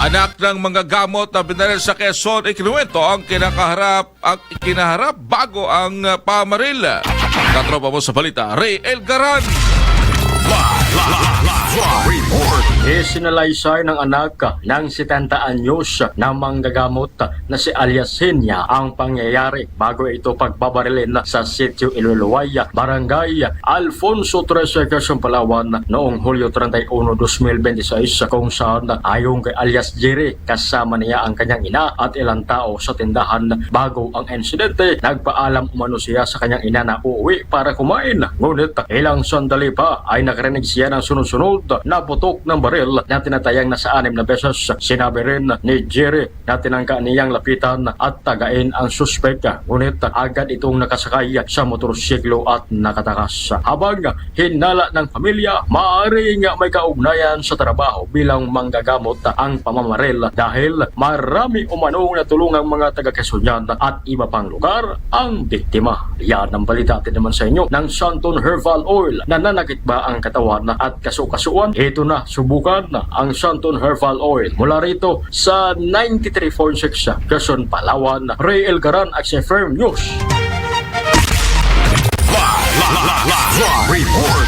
Anak ng manggagamot na binaril sa Quezon, ikinuwento ang kinaharap bago ang pamaril. Katropa mo sa balita, Ray Elgaran. Isinalaysay ng anak ng 70 anyos na manggagamot na si alias Senya ang pangyayari bago ito pagbabarilin sa sitio Iluluway, Barangay Alfonso 13, Quezon, Palawan noong Hulyo 31, 2026 kung saan ayon kay alias Jerry kasama niya ang kanyang ina at ilang tao sa tindahan. Bago ang insidente, nagpaalam umano siya sa kanyang ina na uuwi para kumain. Ngunit ilang sandali pa ay nakarinig siya ng sunod-sunod na putok ng baril na tinatayang nasa 6 na beses. Sinabi rin ni Jerry na tinangka niyang lapitan at tagain ang suspek, ngunit agad itong nakasakay sa motorsiklo at nakatakas. Habang hinala ng pamilya, maaaring may kaugnayan sa trabaho bilang manggagamot ang pamamaril dahil marami umanong natulungang mga taga-Quezonian at iba pang lugar ang biktima. Yan ang balita natin naman sa inyo ng Santon Herbal Oil. Nananakit ba ang katawan at kasukasuan? Ito na, subukan ang Santon Herbal Oil. Mula rito sa 93.6 Quezon, Palawan, Ray Elgaran, Action Firm News. Report.